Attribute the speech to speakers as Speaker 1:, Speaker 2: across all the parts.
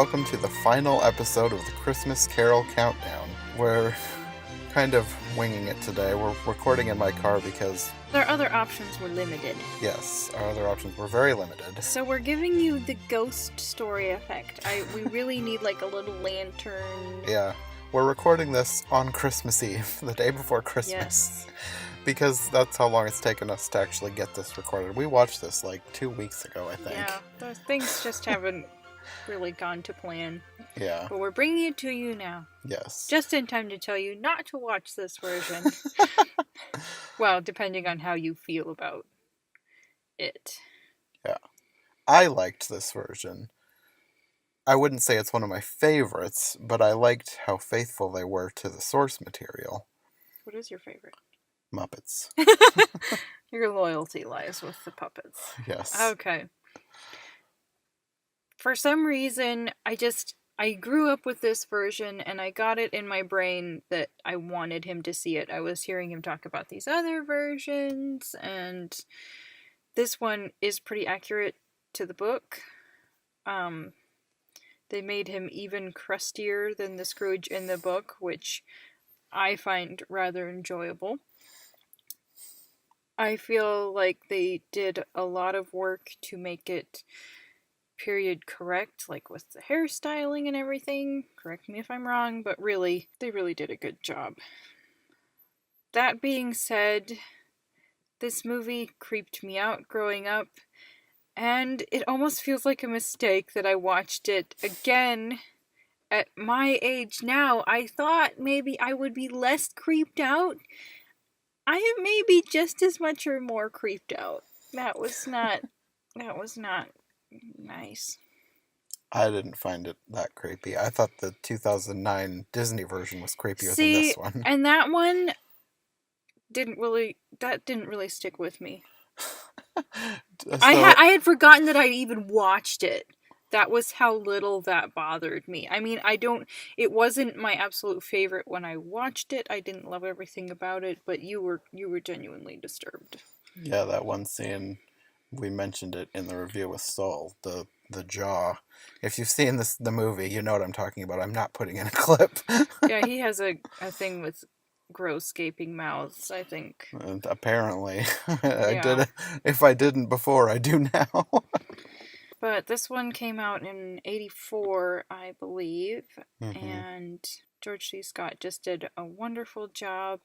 Speaker 1: welcome to the final episode of the Christmas Carol Countdown. We're kind of winging it today. We're recording in my car because...
Speaker 2: Our other options were limited.
Speaker 1: Yes, our other options were very limited.
Speaker 2: So we're giving you the ghost story effect. We really need like a little lantern.
Speaker 1: Yeah, we're recording this on Christmas Eve, the day before Christmas.
Speaker 2: Yes.
Speaker 1: Because that's how long it's taken us to actually get this recorded. We watched this like 2 weeks ago, I think.
Speaker 2: Yeah, those things just haven't really gone to plan.
Speaker 1: Yeah.
Speaker 2: But we're bringing it to you now.
Speaker 1: Yes.
Speaker 2: Just in time to tell you not to watch this version. Well, depending on how you feel about it.
Speaker 1: Yeah. I liked this version. I wouldn't say it's one of my favorites, but I liked how faithful they were to the source material.
Speaker 2: What is your favorite?
Speaker 1: Muppets.
Speaker 2: Your loyalty lies with the puppets.
Speaker 1: Yes.
Speaker 2: Okay. For some reason, I grew up with this version and I got it in my brain that I wanted him to see it. I was hearing him talk about these other versions, and this one is pretty accurate to the book. They made him even crustier than the Scrooge in the book, which I find rather enjoyable. I feel like they did a lot of work to make it period correct, like with the hairstyling and everything. Correct me if I'm wrong, but really, they really did a good job. That being said, this movie creeped me out growing up, and it almost feels like a mistake that I watched it again at my age now. I thought maybe I would be less creeped out. I am maybe just as much or more creeped out. That was not nice.
Speaker 1: I didn't find it that creepy. I thought the 2009 Disney version was creepier than this one.
Speaker 2: And that one didn't really stick with me.
Speaker 1: So,
Speaker 2: I had forgotten that I even watched it. That was how little that bothered me. I mean, it wasn't my absolute favorite when I watched it. I didn't love everything about it, but you were genuinely disturbed.
Speaker 1: Yeah, that one scene, we mentioned it in the review with Soul, the jaw. If you've seen the movie, you know what I'm talking about. I'm not putting in a clip.
Speaker 2: Yeah, he has a thing with gross gaping mouths, I think.
Speaker 1: And apparently.
Speaker 2: Yeah.
Speaker 1: If I didn't before, I do now.
Speaker 2: But this one came out in 1984, I believe,
Speaker 1: Mm-hmm.
Speaker 2: and George C. Scott just did a wonderful job.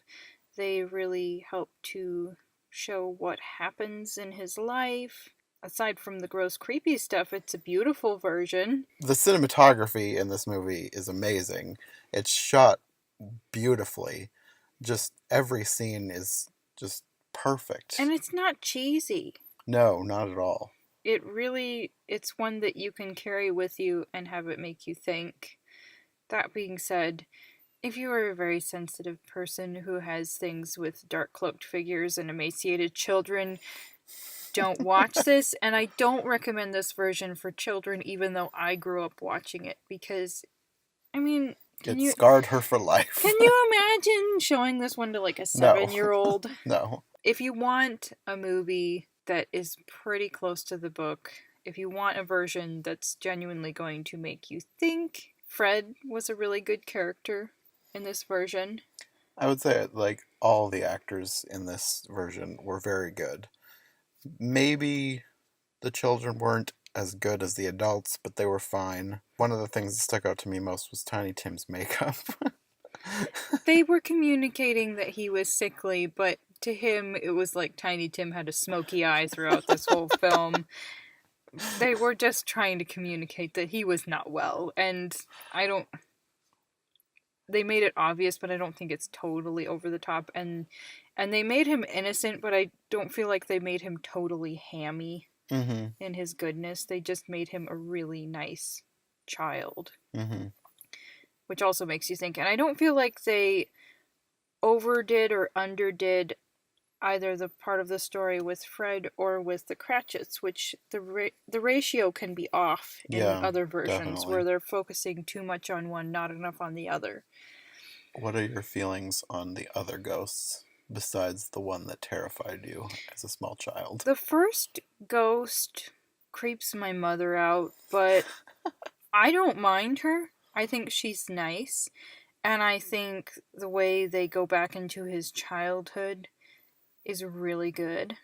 Speaker 2: They really helped to show what happens in his life. Aside from the gross, creepy stuff, it's a beautiful version.
Speaker 1: The cinematography in this movie is amazing. It's shot beautifully. Just every scene is just perfect.
Speaker 2: And it's not cheesy.
Speaker 1: No, not at all.
Speaker 2: It's one that you can carry with you and have it make you think. That being said, if you are a very sensitive person who has things with dark cloaked figures and emaciated children, don't watch this. And I don't recommend this version for children, even though I grew up watching it, because, I mean...
Speaker 1: It scarred her for life.
Speaker 2: Can you imagine showing this one to like a 7-year-old?
Speaker 1: No.
Speaker 2: If you want a movie that is pretty close to the book, if you want a version that's genuinely going to make you think, Fred was a really good character in this version.
Speaker 1: I would say, like, all the actors in this version were very good. Maybe the children weren't as good as the adults, but they were fine. One of the things that stuck out to me most was Tiny Tim's makeup.
Speaker 2: They were communicating that he was sickly, but to him it was like Tiny Tim had a smoky eye throughout this whole film. They were just trying to communicate that he was not well, and they made it obvious, but I don't think it's totally over the top, and they made him innocent, but I don't feel like they made him totally hammy.
Speaker 1: Mm-hmm.
Speaker 2: In his goodness. They just made him a really nice child.
Speaker 1: Mm-hmm.
Speaker 2: Which also makes you think. And I don't feel like they overdid or underdid either the part of the story with Fred or with the Cratchits, which the ratio can be off in other versions, definitely. Where they're focusing too much on one, not enough on the other.
Speaker 1: What are your feelings on the other ghosts? Besides the one that terrified you as a small child.
Speaker 2: The first ghost creeps my mother out, but I don't mind her. I think she's nice. And I think the way they go back into his childhood is really good.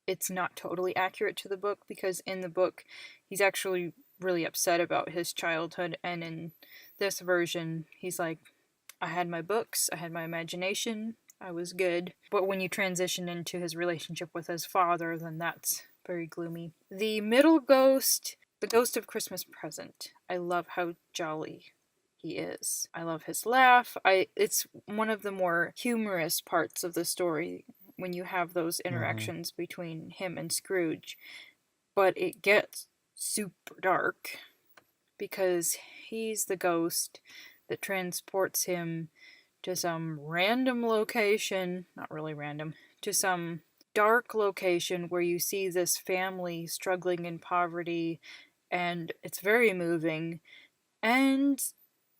Speaker 2: It's not totally accurate to the book because in the book he's actually really upset about his childhood, and in this version he's like, I had my books, I had my imagination, I was good. But when you transition into his relationship with his father, then that's very gloomy. The middle ghost, the ghost of Christmas Present, I love how jolly he is. I love his laugh. It's one of the more humorous parts of the story when you have those
Speaker 1: Mm-hmm.
Speaker 2: interactions between him and Scrooge. But it gets super dark because he's the ghost that transports him to some random location, not really random, to some dark location where you see this family struggling in poverty, and it's very moving. And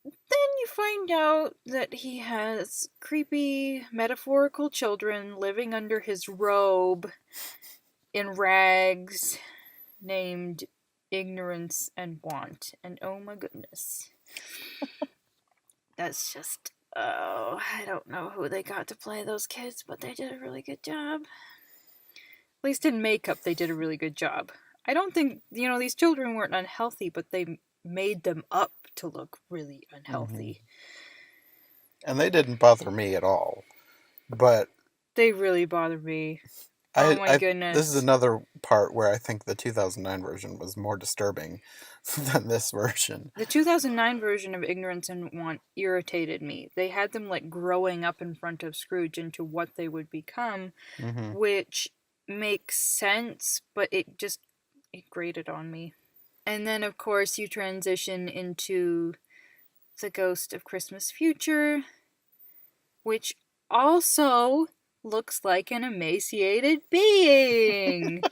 Speaker 2: then you find out that he has creepy metaphorical children living under his robe in rags named Ignorance and Want. And oh my goodness. That's just. Oh, I don't know who they got to play those kids, but they did a really good job. At least in makeup, they did a really good job. I don't think, these children weren't unhealthy, but they made them up to look really
Speaker 1: Mm-hmm.
Speaker 2: unhealthy.
Speaker 1: And they didn't bother me at all. But
Speaker 2: They really bother me. Oh
Speaker 1: I,
Speaker 2: my
Speaker 1: I, this is
Speaker 2: goodness.
Speaker 1: another part where I think the 2009 version was more disturbing than this version.
Speaker 2: The 2009 version of Ignorance and Want irritated me. They had them like growing up in front of Scrooge into what they would become,
Speaker 1: Mm-hmm.
Speaker 2: which makes sense, but it grated on me. And then of course you transition into The Ghost of Christmas Future, which also looks like an emaciated being.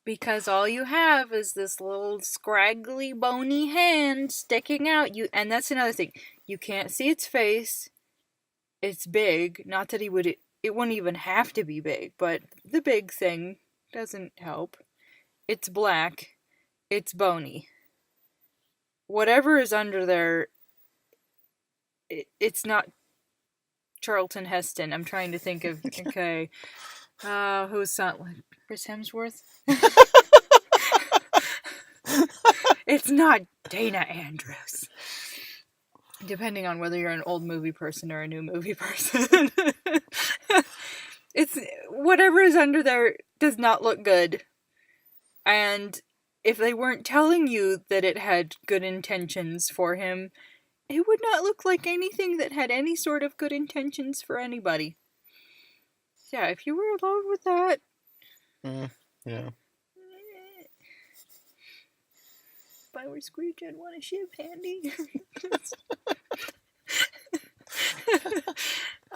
Speaker 2: Because all you have is this little scraggly bony hand sticking out. And that's another thing. You can't see its face. It's big. Not that it wouldn't even have to be big, but the big thing doesn't help. It's black. It's bony. Whatever is under there, it's not Charlton Heston. I'm trying to think of, okay, who's not Chris Hemsworth? It's not Dana Andrews. Depending on whether you're an old movie person or a new movie person. It's whatever is under there does not look good. And if they weren't telling you that it had good intentions for him, it would not look like anything that had any sort of good intentions for anybody. Yeah, if you were alone with that.
Speaker 1: Yeah.
Speaker 2: If I were Scrooge, I'd want a shiv handy.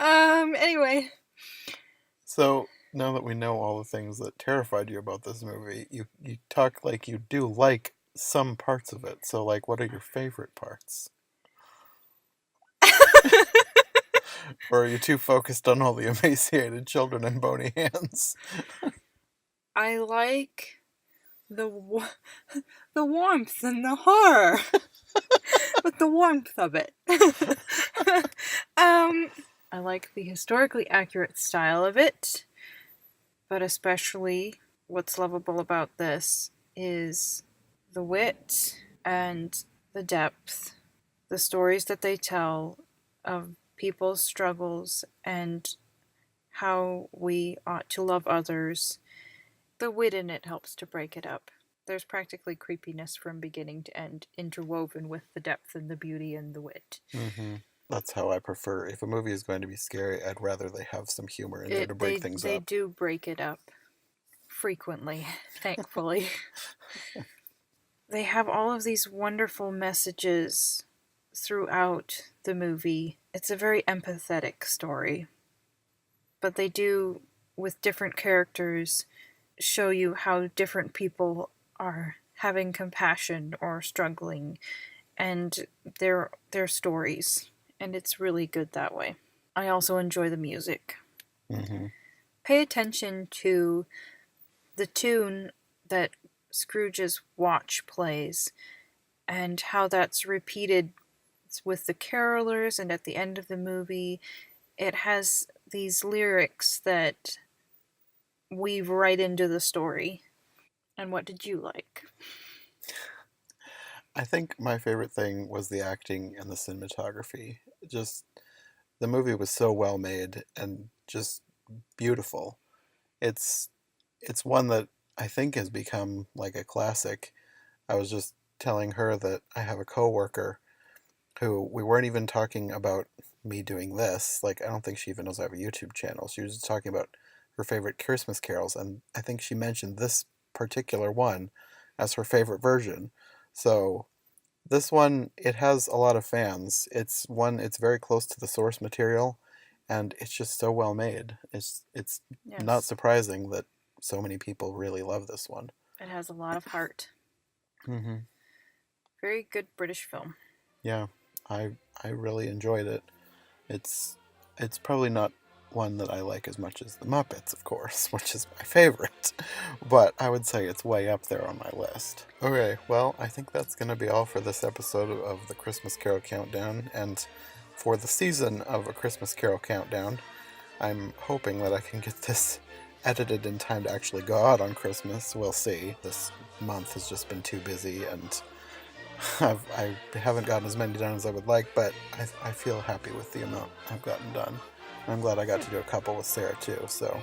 Speaker 2: Anyway.
Speaker 1: So now that we know all the things that terrified you about this movie, you talk like you do like some parts of it. So, like, what are your favorite parts? Or are you too focused on all the emaciated children and bony hands?
Speaker 2: I like the the warmth and the horror, but the warmth of it. I like the historically accurate style of it, but especially what's lovable about this is the wit and the depth, the stories that they tell of people's struggles and how we ought to love others. The wit in it helps to break it up. There's practically creepiness from beginning to end, interwoven with the depth and the beauty and the wit.
Speaker 1: Mm-hmm. That's how I prefer. If a movie is going to be scary, I'd rather they have some humor in there to break things
Speaker 2: They
Speaker 1: up.
Speaker 2: do break it up frequently, thankfully. They have all of these wonderful messages throughout the movie. It's a very empathetic story. But they do, with different characters, show you how different people are having compassion or struggling, and their stories, and it's really good that way. I also enjoy the music.
Speaker 1: Mm-hmm.
Speaker 2: Pay attention to the tune that Scrooge's watch plays and how that's repeated with the carolers and at the end of the movie. It has these lyrics that weave right into the story. And what did you like?
Speaker 1: I think my favorite thing was the acting and the cinematography. Just the movie was so well made and just beautiful. It's it's one that I think has become like a classic. I was just telling her that I have a coworker who we weren't even talking about me doing this. Like, I don't think she even knows I have a YouTube channel. She was just talking about her favorite Christmas carols, and I think she mentioned this particular one as her favorite version. So this one, it has a lot of fans. It's very close to the source material, and it's just so well made. It's not
Speaker 2: Yes,
Speaker 1: surprising that so many people really love this one.
Speaker 2: it has a lot of heart.
Speaker 1: Hmm.
Speaker 2: Very good British film.
Speaker 1: Yeah, I I really enjoyed it. It's it's probably not one that I like as much as the Muppets, of course, which is my favorite, but I would say it's way up there on my list. Okay, well, I think that's going to be all for this episode of the Christmas Carol Countdown, and for the season of A Christmas Carol Countdown, I'm hoping that I can get this edited in time to actually go out on Christmas. We'll see. This month has just been too busy, and I haven't gotten as many done as I would like, but I feel happy with the amount I've gotten done. I'm glad I got to do a couple with Sarah too. So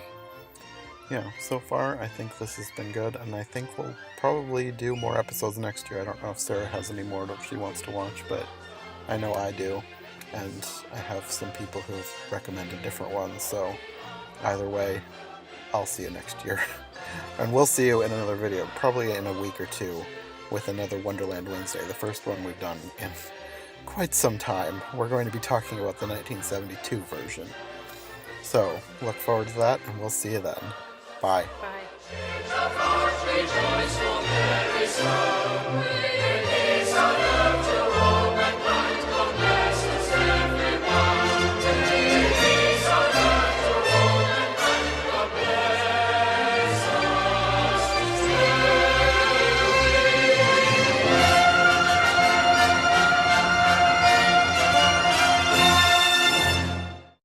Speaker 1: yeah, so far I think this has been good, and I think we'll probably do more episodes next year. I don't know if Sarah has any more that she wants to watch, but I know I do, and I have some people who've recommended different ones. So either way, I'll see you next year, and we'll see you in another video, probably in a week or two, with another Wonderland Wednesday, the first one we've done in quite some time. We're going to be talking about the 1972 version. So, look forward to that, and we'll see you then. Bye.
Speaker 2: Bye.